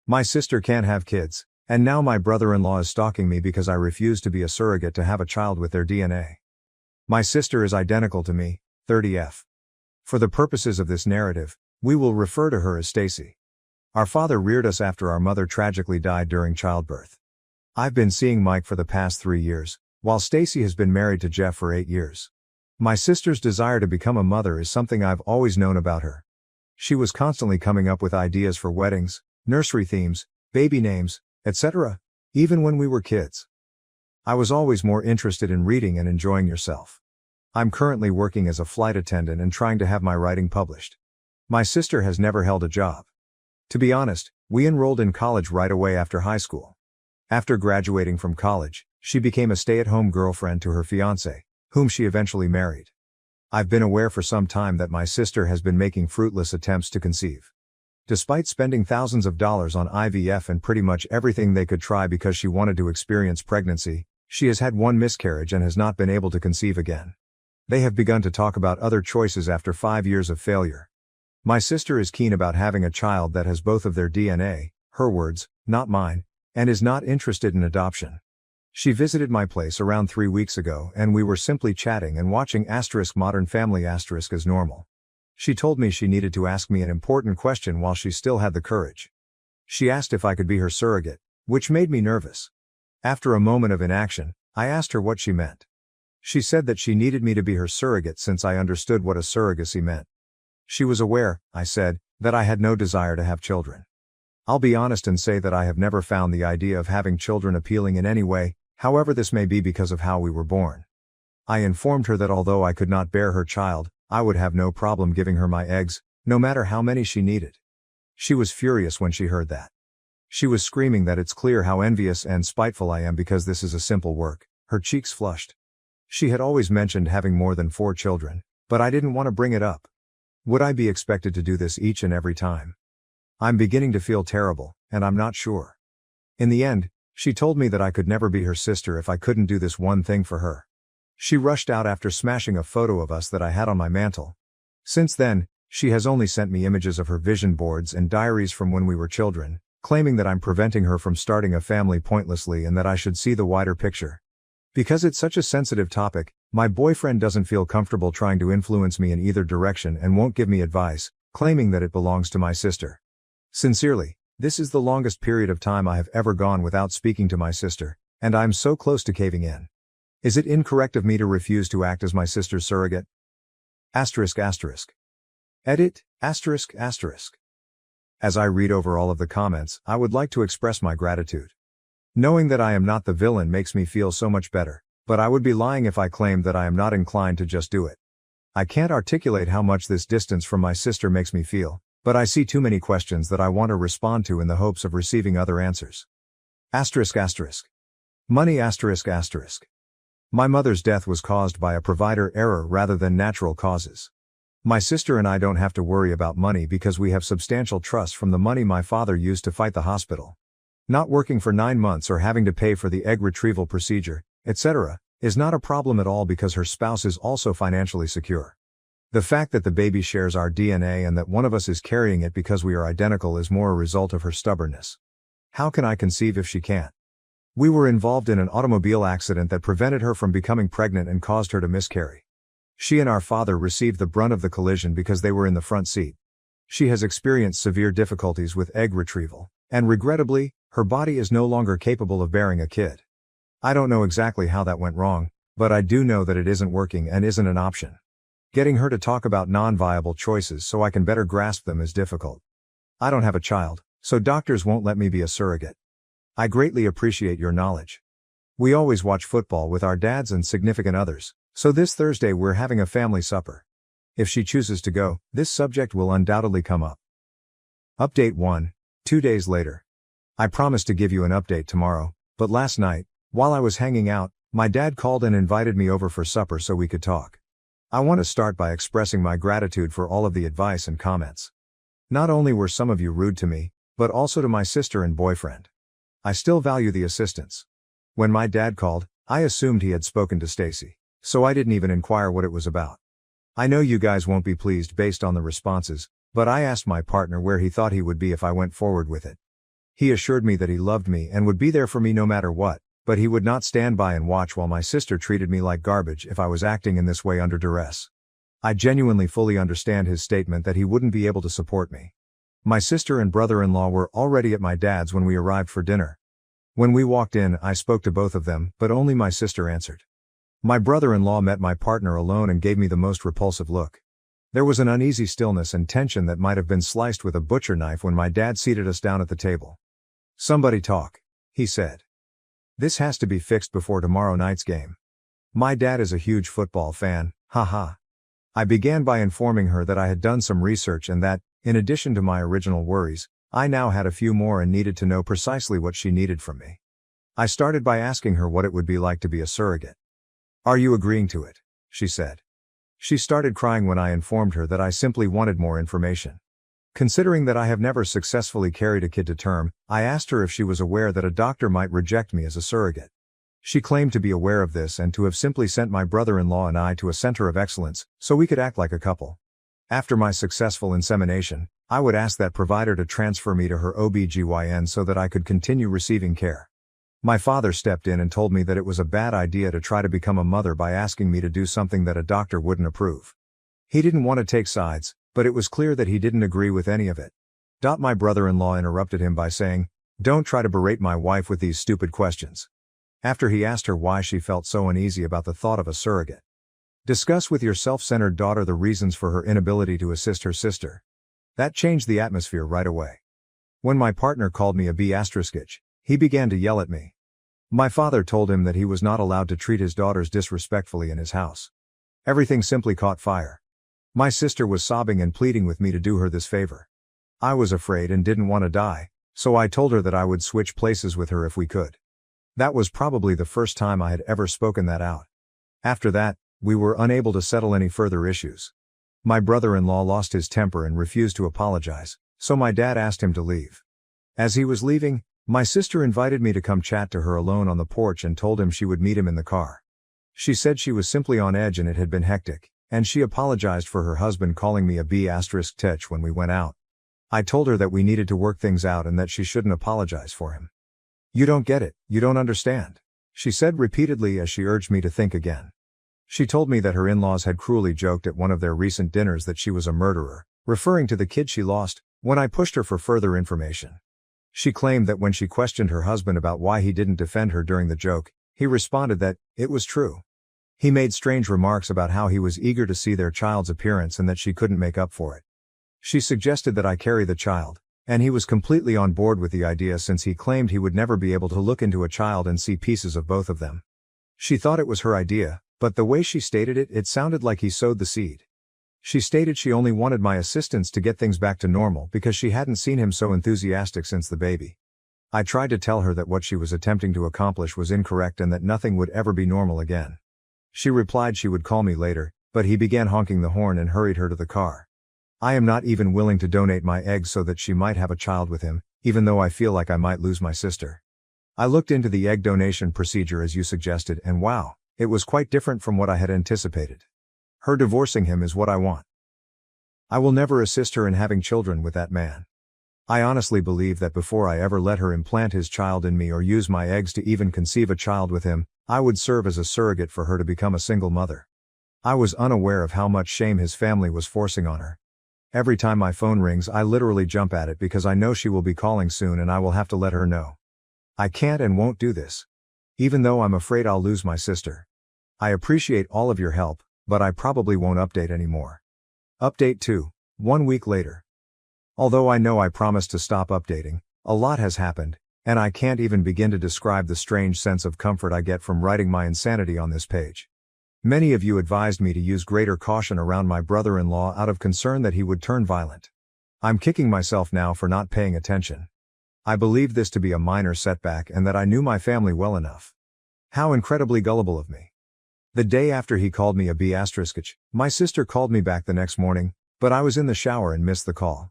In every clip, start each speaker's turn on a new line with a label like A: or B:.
A: My sister can't have kids, and now my brother-in-law is stalking me because I refuse to be a surrogate to have a child with their DNA. My sister is identical to me, 30F. For the purposes of this narrative, we will refer to her as Stacy. Our father reared us after our mother tragically died during childbirth. I've been seeing Mike for the past 3 years, while Stacy has been married to Jeff for 8 years. My sister's desire to become a mother is something I've always known about her. She was constantly coming up with ideas for weddings, nursery themes, baby names, etc., even when we were kids. I was always more interested in reading and enjoying yourself. I'm currently working as a flight attendant and trying to have my writing published. My sister has never held a job. To be honest, we enrolled in college right away after high school. After graduating from college, she became a stay-at-home girlfriend to her fiancé, whom she eventually married. I've been aware for some time that my sister has been making fruitless attempts to conceive. Despite spending thousands of dollars on IVF and pretty much everything they could try because she wanted to experience pregnancy, she has had one miscarriage and has not been able to conceive again. They have begun to talk about other choices after 5 years of failure. My sister is keen about having a child that has both of their DNA, her words, not mine, and is not interested in adoption. She visited my place around 3 weeks ago and we were simply chatting and watching Modern Family as normal. She told me she needed to ask me an important question while she still had the courage. She asked if I could be her surrogate, which made me nervous. After a moment of inaction, I asked her what she meant. She said that she needed me to be her surrogate since I understood what a surrogacy meant. She was aware, I said, that I had no desire to have children. I'll be honest and say that I have never found the idea of having children appealing in any way, however this may be because of how we were born. I informed her that although I could not bear her child, I would have no problem giving her my eggs, no matter how many she needed. She was furious when she heard that. She was screaming that it's clear how envious and spiteful I am because this is a simple work. Her cheeks flushed. She had always mentioned having more than 4 children, but I didn't want to bring it up. Would I be expected to do this each and every time? I'm beginning to feel terrible, and I'm not sure. In the end, she told me that I could never be her sister if I couldn't do this one thing for her. She rushed out after smashing a photo of us that I had on my mantle. Since then, she has only sent me images of her vision boards and diaries from when we were children, claiming that I'm preventing her from starting a family pointlessly and that I should see the wider picture. Because it's such a sensitive topic, my boyfriend doesn't feel comfortable trying to influence me in either direction and won't give me advice, claiming that it belongs to my sister. Sincerely, this is the longest period of time I have ever gone without speaking to my sister, and I'm so close to caving in. Is it incorrect of me to refuse to act as my sister's surrogate? Edit, As I read over all of the comments, I would like to express my gratitude. Knowing that I am not the villain makes me feel so much better, but I would be lying if I claimed that I am not inclined to just do it. I can't articulate how much this distance from my sister makes me feel, but I see too many questions that I want to respond to in the hopes of receiving other answers. Money. My mother's death was caused by a provider error rather than natural causes. My sister and I don't have to worry about money because we have substantial trust from the money my father used to fight the hospital. Not working for 9 months or having to pay for the egg retrieval procedure, etc., is not a problem at all because her spouse is also financially secure. The fact that the baby shares our DNA and that one of us is carrying it because we are identical is more a result of her stubbornness. How can I conceive if she can't? We were involved in an automobile accident that prevented her from becoming pregnant and caused her to miscarry. She and our father received the brunt of the collision because they were in the front seat. She has experienced severe difficulties with egg retrieval, and regrettably, her body is no longer capable of bearing a kid. I don't know exactly how that went wrong, but I do know that it isn't working and isn't an option. Getting her to talk about non-viable choices so I can better grasp them is difficult. I don't have a child, so doctors won't let me be a surrogate. I greatly appreciate your knowledge. We always watch football with our dads and significant others, so this Thursday we're having a family supper. If she chooses to go, this subject will undoubtedly come up. Update 1, 2 days later. I promised to give you an update tomorrow, but last night, while I was hanging out, my dad called and invited me over for supper so we could talk. I want to start by expressing my gratitude for all of the advice and comments. Not only were some of you rude to me, but also to my sister and boyfriend. I still value the assistance. When my dad called, I assumed he had spoken to Stacy, so I didn't even inquire what it was about. I know you guys won't be pleased based on the responses, but I asked my partner where he thought he would be if I went forward with it. He assured me that he loved me and would be there for me no matter what, but he would not stand by and watch while my sister treated me like garbage if I was acting in this way under duress. I genuinely fully understand his statement that he wouldn't be able to support me. My sister and brother-in-law were already at my dad's when we arrived for dinner. When we walked in, I spoke to both of them, but only my sister answered. My brother-in-law met my partner alone and gave me the most repulsive look. There was an uneasy stillness and tension that might have been sliced with a butcher knife when my dad seated us down at the table. "Somebody talk," he said. "This has to be fixed before tomorrow night's game." My dad is a huge football fan, haha. I began by informing her that I had done some research and that, in addition to my original worries, I now had a few more and needed to know precisely what she needed from me. I started by asking her what it would be like to be a surrogate. "Are you agreeing to it?" she said. She started crying when I informed her that I simply wanted more information. Considering that I have never successfully carried a kid to term, I asked her if she was aware that a doctor might reject me as a surrogate. She claimed to be aware of this and to have simply sent my brother-in-law and I to a center of excellence, so we could act like a couple. After my successful insemination, I would ask that provider to transfer me to her OB/GYN so that I could continue receiving care. My father stepped in and told me that it was a bad idea to try to become a mother by asking me to do something that a doctor wouldn't approve. He didn't want to take sides, but it was clear that he didn't agree with any of it. My brother-in-law interrupted him by saying, "Don't try to berate my wife with these stupid questions." After he asked her why she felt so uneasy about the thought of a surrogate. "Discuss with your self-centered daughter the reasons for her inability to assist her sister." That changed the atmosphere right away. When my partner called me a B***, he began to yell at me. My father told him that he was not allowed to treat his daughters disrespectfully in his house. Everything simply caught fire. My sister was sobbing and pleading with me to do her this favor. I was afraid and didn't want to die, so I told her that I would switch places with her if we could. That was probably the first time I had ever spoken that out. After that, we were unable to settle any further issues. My brother-in-law lost his temper and refused to apologize, so my dad asked him to leave. As he was leaving, my sister invited me to come chat to her alone on the porch and told him she would meet him in the car. She said she was simply on edge and it had been hectic, and she apologized for her husband calling me a B***tech when we went out. I told her that we needed to work things out and that she shouldn't apologize for him. "You don't get it, you don't understand," she said repeatedly as she urged me to think again. She told me that her in-laws had cruelly joked at one of their recent dinners that she was a murderer, referring to the kid she lost, when I pushed her for further information. She claimed that when she questioned her husband about why he didn't defend her during the joke, he responded that it was true. He made strange remarks about how he was eager to see their child's appearance and that she couldn't make up for it. She suggested that I carry the child, and he was completely on board with the idea since he claimed he would never be able to look into a child and see pieces of both of them. She thought it was her idea, but the way she stated it, it sounded like he sowed the seed. She stated she only wanted my assistance to get things back to normal because she hadn't seen him so enthusiastic since the baby. I tried to tell her that what she was attempting to accomplish was incorrect and that nothing would ever be normal again. She replied she would call me later, but he began honking the horn and hurried her to the car. I am not even willing to donate my eggs so that she might have a child with him, even though I feel like I might lose my sister. I looked into the egg donation procedure as you suggested and wow, it was quite different from what I had anticipated. Her divorcing him is what I want. I will never assist her in having children with that man. I honestly believe that before I ever let her implant his child in me or use my eggs to even conceive a child with him, I would serve as a surrogate for her to become a single mother. I was unaware of how much shame his family was forcing on her. Every time my phone rings, I literally jump at it because I know she will be calling soon and I will have to let her know. I can't and won't do this. Even though I'm afraid I'll lose my sister. I appreciate all of your help, but I probably won't update anymore. Update 2, 1 week later. Although I know I promised to stop updating, a lot has happened, and I can't even begin to describe the strange sense of comfort I get from writing my insanity on this page. Many of you advised me to use greater caution around my brother-in-law out of concern that he would turn violent. I'm kicking myself now for not paying attention. I believed this to be a minor setback and that I knew my family well enough. How incredibly gullible of me. The day after he called me a B***, my sister called me back the next morning, but I was in the shower and missed the call.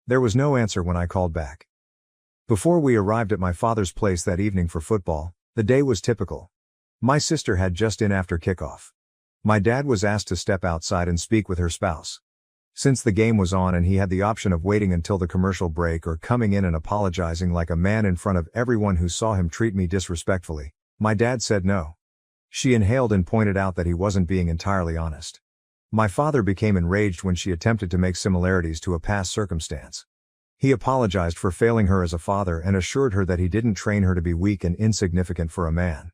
A: There was no answer when I called back. Before we arrived at my father's place that evening for football, the day was typical. My sister had just in after kickoff. My dad was asked to step outside and speak with her spouse. Since the game was on and he had the option of waiting until the commercial break or coming in and apologizing like a man in front of everyone who saw him treat me disrespectfully, my dad said no. She inhaled and pointed out that he wasn't being entirely honest. My father became enraged when she attempted to make similarities to a past circumstance. He apologized for failing her as a father and assured her that he didn't train her to be weak and insignificant for a man.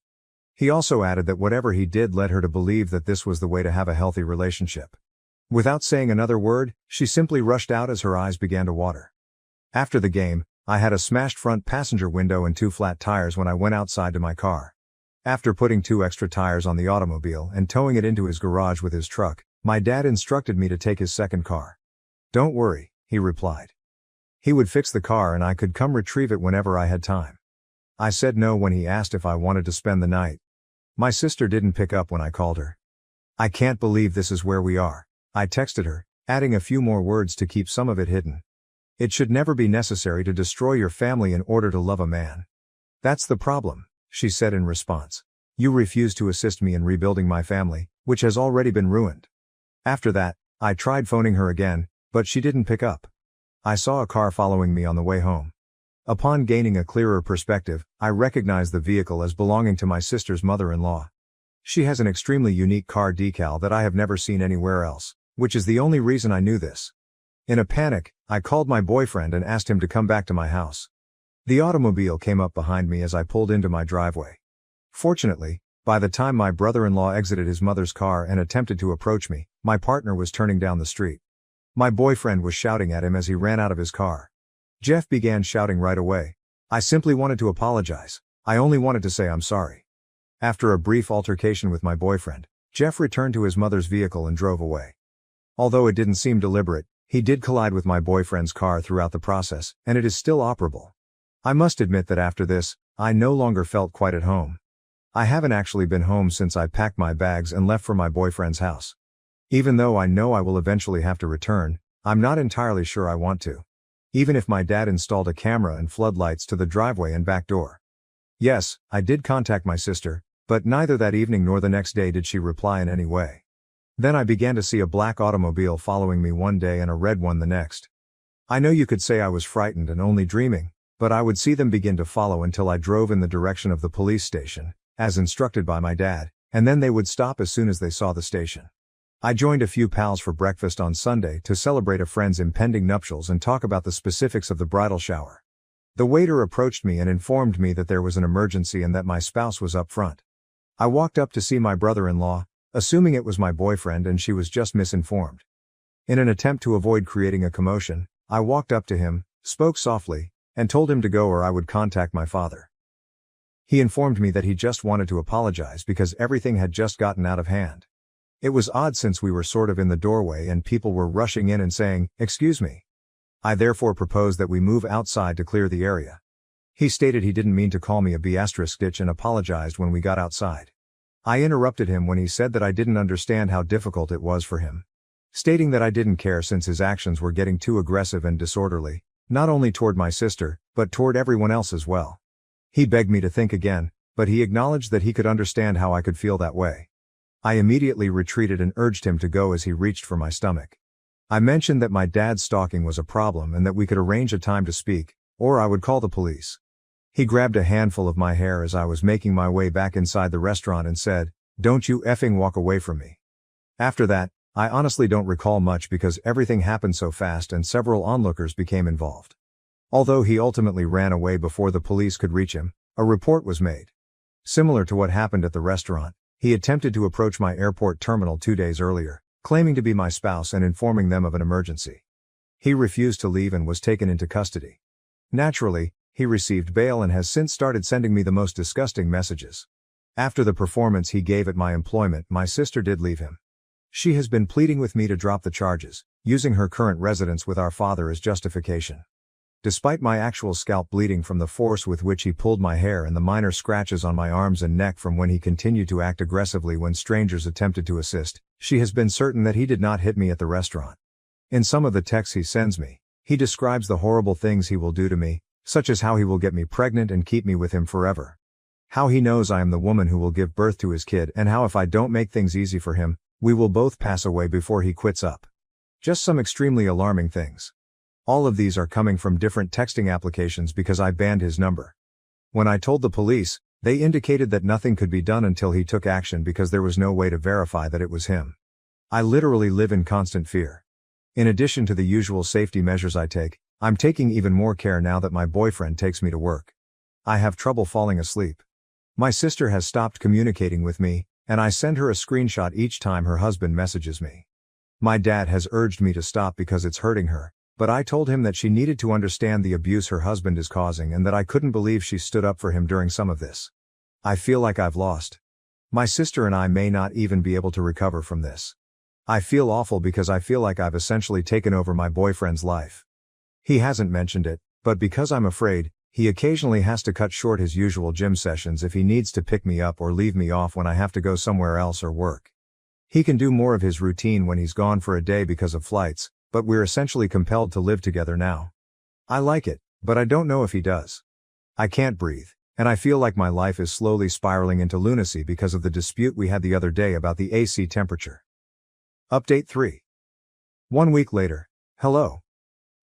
A: He also added that whatever he did led her to believe that this was the way to have a healthy relationship. Without saying another word, she simply rushed out as her eyes began to water. After the game, I had a smashed front passenger window and 2 flat tires when I went outside to my car. After putting 2 extra tires on the automobile and towing it into his garage with his truck, my dad instructed me to take his second car. "Don't worry," he replied. He would fix the car and I could come retrieve it whenever I had time. I said no when he asked if I wanted to spend the night. My sister didn't pick up when I called her. "I can't believe this is where we are," I texted her, adding a few more words to keep some of it hidden. "It should never be necessary to destroy your family in order to love a man." "That's the problem," she said in response. "You refuse to assist me in rebuilding my family, which has already been ruined." After that, I tried phoning her again, but she didn't pick up. I saw a car following me on the way home. Upon gaining a clearer perspective, I recognized the vehicle as belonging to my sister's mother-in-law. She has an extremely unique car decal that I have never seen anywhere else, which is the only reason I knew this. In a panic, I called my boyfriend and asked him to come back to my house. The automobile came up behind me as I pulled into my driveway. Fortunately, by the time my brother-in-law exited his mother's car and attempted to approach me, my partner was turning down the street. My boyfriend was shouting at him as he ran out of his car. Jeff began shouting right away. "I simply wanted to apologize. I only wanted to say I'm sorry." After a brief altercation with my boyfriend, Jeff returned to his mother's vehicle and drove away. Although it didn't seem deliberate, he did collide with my boyfriend's car throughout the process, and it is still operable. I must admit that after this, I no longer felt quite at home. I haven't actually been home since I packed my bags and left for my boyfriend's house. Even though I know I will eventually have to return, I'm not entirely sure I want to. Even if my dad installed a camera and floodlights to the driveway and back door. Yes, I did contact my sister, but neither that evening nor the next day did she reply in any way. Then I began to see a black automobile following me one day and a red one the next. I know you could say I was frightened and only dreaming, but I would see them begin to follow until I drove in the direction of the police station, as instructed by my dad, and then they would stop as soon as they saw the station. I joined a few pals for breakfast on Sunday to celebrate a friend's impending nuptials and talk about the specifics of the bridal shower. The waiter approached me and informed me that there was an emergency and that my spouse was up front. I walked up to see my brother-in-law, assuming it was my boyfriend and she was just misinformed. In an attempt to avoid creating a commotion, I walked up to him, spoke softly, and told him to go or I would contact my father. He informed me that he just wanted to apologize because everything had just gotten out of hand. It was odd since we were sort of in the doorway and people were rushing in and saying, "Excuse me." I therefore proposed that we move outside to clear the area. He stated he didn't mean to call me a bitch and apologized when we got outside. I interrupted him when he said that I didn't understand how difficult it was for him. Stating that I didn't care since his actions were getting too aggressive and disorderly, not only toward my sister, but toward everyone else as well. He begged me to think again, but he acknowledged that he could understand how I could feel that way. I immediately retreated and urged him to go as he reached for my stomach. I mentioned that my dad's stalking was a problem and that we could arrange a time to speak, or I would call the police. He grabbed a handful of my hair as I was making my way back inside the restaurant and said, "Don't you effing walk away from me." After that, I honestly don't recall much because everything happened so fast and several onlookers became involved. Although he ultimately ran away before the police could reach him, a report was made. Similar to what happened at the restaurant, he attempted to approach my airport terminal 2 days earlier, claiming to be my spouse and informing them of an emergency. He refused to leave and was taken into custody. Naturally, he received bail and has since started sending me the most disgusting messages. After the performance he gave at my employment, my sister did leave him. She has been pleading with me to drop the charges, using her current residence with our father as justification. Despite my actual scalp bleeding from the force with which he pulled my hair and the minor scratches on my arms and neck from when he continued to act aggressively when strangers attempted to assist, she has been certain that he did not hit me at the restaurant. In some of the texts he sends me, he describes the horrible things he will do to me, such as how he will get me pregnant and keep me with him forever. How he knows I am the woman who will give birth to his kid and how if I don't make things easy for him, we will both pass away before he quits up. Just some extremely alarming things. All of these are coming from different texting applications because I banned his number. When I told the police, they indicated that nothing could be done until he took action because there was no way to verify that it was him. I literally live in constant fear. In addition to the usual safety measures I take, I'm taking even more care now that my boyfriend takes me to work. I have trouble falling asleep. My sister has stopped communicating with me, and I send her a screenshot each time her husband messages me. My dad has urged me to stop because it's hurting her, but I told him that she needed to understand the abuse her husband is causing and that I couldn't believe she stood up for him during some of this. I feel like I've lost. My sister and I may not even be able to recover from this. I feel awful because I feel like I've essentially taken over my boyfriend's life. He hasn't mentioned it, but because I'm afraid, he occasionally has to cut short his usual gym sessions if he needs to pick me up or leave me off when I have to go somewhere else or work. He can do more of his routine when he's gone for a day because of flights, but we're essentially compelled to live together now. I like it, but I don't know if he does. I can't breathe, and I feel like my life is slowly spiraling into lunacy because of the dispute we had the other day about the AC temperature. Update 3. 1 week later. Hello.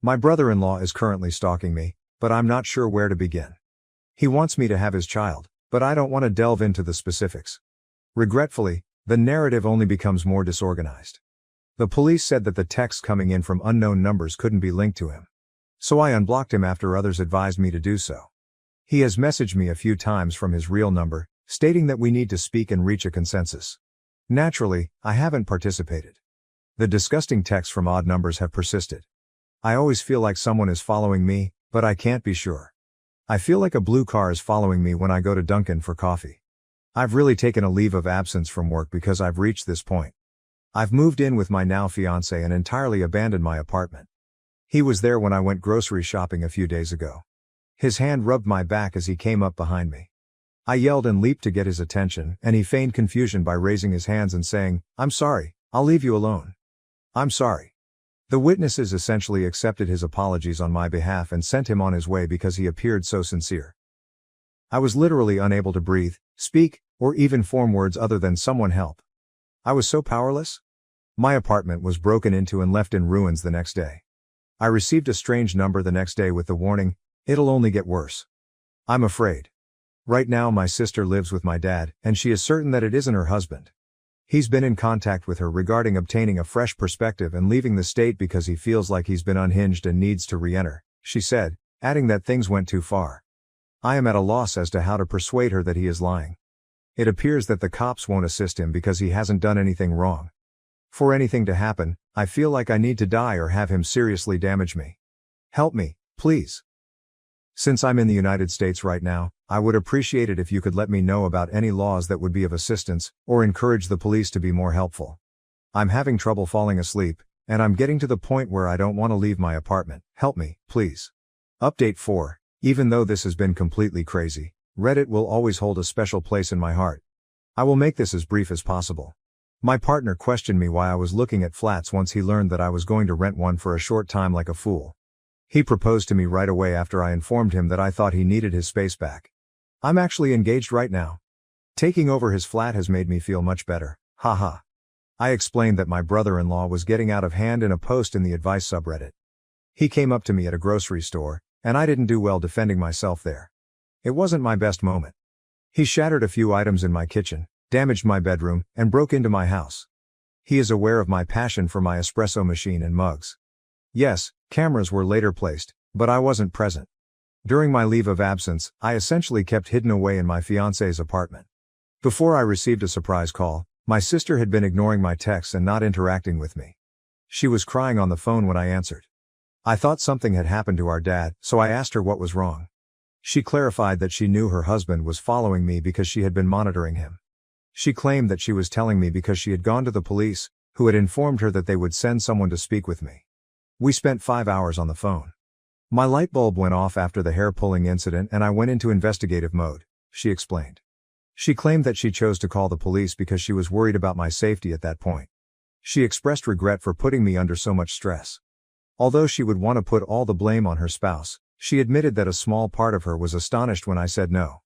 A: My brother-in-law is currently stalking me, but I'm not sure where to begin. He wants me to have his child, but I don't want to delve into the specifics. Regretfully, the narrative only becomes more disorganized. The police said that the texts coming in from unknown numbers couldn't be linked to him. So I unblocked him after others advised me to do so. He has messaged me a few times from his real number, stating that we need to speak and reach a consensus. Naturally, I haven't participated. The disgusting texts from odd numbers have persisted. I always feel like someone is following me, but I can't be sure. I feel like a blue car is following me when I go to Dunkin' for coffee. I've really taken a leave of absence from work because I've reached this point. I've moved in with my now fiancé and entirely abandoned my apartment. He was there when I went grocery shopping a few days ago. His hand rubbed my back as he came up behind me. I yelled and leaped to get his attention, and he feigned confusion by raising his hands and saying, "I'm sorry, I'll leave you alone." I'm sorry. The witnesses essentially accepted his apologies on my behalf and sent him on his way because he appeared so sincere. I was literally unable to breathe, speak, or even form words other than "someone help." I was so powerless. My apartment was broken into and left in ruins the next day. I received a strange number the next day with the warning, "It'll only get worse." I'm afraid. Right now my sister lives with my dad, and she is certain that it isn't her husband. He's been in contact with her regarding obtaining a fresh perspective and leaving the state because he feels like he's been unhinged and needs to re-enter, she said, adding that things went too far. I am at a loss as to how to persuade her that he is lying. It appears that the cops won't assist him because he hasn't done anything wrong. For anything to happen, I feel like I need to die or have him seriously damage me. Help me, please. Since I'm in the United States right now, I would appreciate it if you could let me know about any laws that would be of assistance, or encourage the police to be more helpful. I'm having trouble falling asleep, and I'm getting to the point where I don't want to leave my apartment. Help me, please. Update 4. Even though this has been completely crazy, Reddit will always hold a special place in my heart. I will make this as brief as possible. My partner questioned me why I was looking at flats once he learned that I was going to rent one for a short time like a fool. He proposed to me right away after I informed him that I thought he needed his space back. I'm actually engaged right now. Taking over his flat has made me feel much better, haha. I explained that my brother-in-law was getting out of hand in a post in the advice subreddit. He came up to me at a grocery store, and I didn't do well defending myself there. It wasn't my best moment. He shattered a few items in my kitchen, damaged my bedroom, and broke into my house. He is aware of my passion for my espresso machine and mugs. Yes, cameras were later placed, but I wasn't present. During my leave of absence, I essentially kept hidden away in my fiancé's apartment. Before I received a surprise call, my sister had been ignoring my texts and not interacting with me. She was crying on the phone when I answered. I thought something had happened to our dad, so I asked her what was wrong. She clarified that she knew her husband was following me because she had been monitoring him. She claimed that she was telling me because she had gone to the police, who had informed her that they would send someone to speak with me. We spent 5 hours on the phone. My light bulb went off after the hair-pulling incident and I went into investigative mode, she explained. She claimed that she chose to call the police because she was worried about my safety at that point. She expressed regret for putting me under so much stress. Although she would want to put all the blame on her spouse, she admitted that a small part of her was astonished when I said no.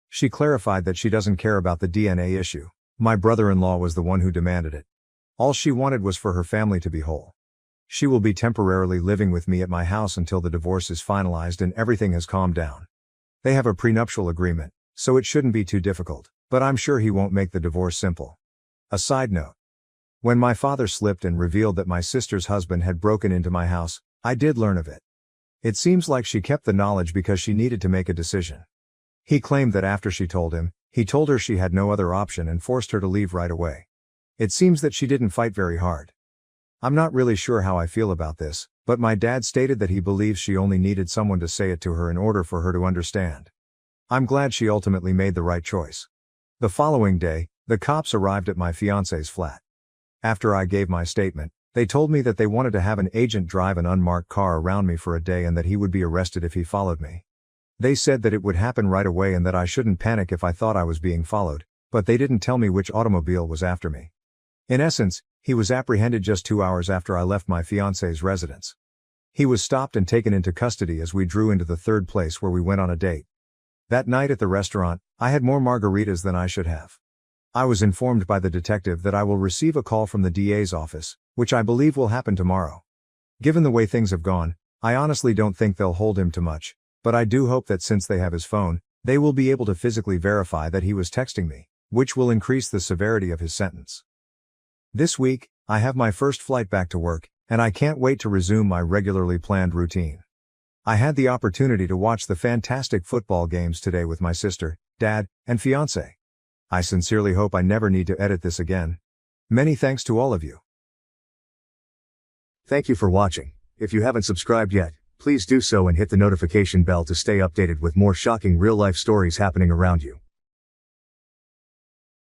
A: She clarified that she doesn't care about the DNA issue. My brother-in-law was the one who demanded it. All she wanted was for her family to be whole. She will be temporarily living with me at my house until the divorce is finalized and everything has calmed down. They have a prenuptial agreement, so it shouldn't be too difficult, but I'm sure he won't make the divorce simple. A side note. When my father slipped and revealed that my sister's husband had broken into my house, I did learn of it. It seems like she kept the knowledge because she needed to make a decision. He claimed that after she told him, he told her she had no other option and forced her to leave right away. It seems that she didn't fight very hard. I'm not really sure how I feel about this, but my dad stated that he believes she only needed someone to say it to her in order for her to understand. I'm glad she ultimately made the right choice. The following day, the cops arrived at my fiance's flat. After I gave my statement, they told me that they wanted to have an agent drive an unmarked car around me for a day and that he would be arrested if he followed me. They said that it would happen right away and that I shouldn't panic if I thought I was being followed, but they didn't tell me which automobile was after me. In essence, he was apprehended just 2 hours after I left my fiance's residence. He was stopped and taken into custody as we drew into the third place where we went on a date. That night at the restaurant, I had more margaritas than I should have. I was informed by the detective that I will receive a call from the DA's office, which I believe will happen tomorrow. Given the way things have gone, I honestly don't think they'll hold him to much, but I do hope that since they have his phone, they will be able to physically verify that he was texting me, which will increase the severity of his sentence. This week, I have my first flight back to work, and I can't wait to resume my regularly planned routine. I had the opportunity to watch the fantastic football games today with my sister, dad, and fiance. I sincerely hope I never need to edit this again. Many thanks to all of you.
B: Thank you for watching. If you haven't subscribed yet, please do so and hit the notification bell to stay updated with more shocking real-life stories happening around you.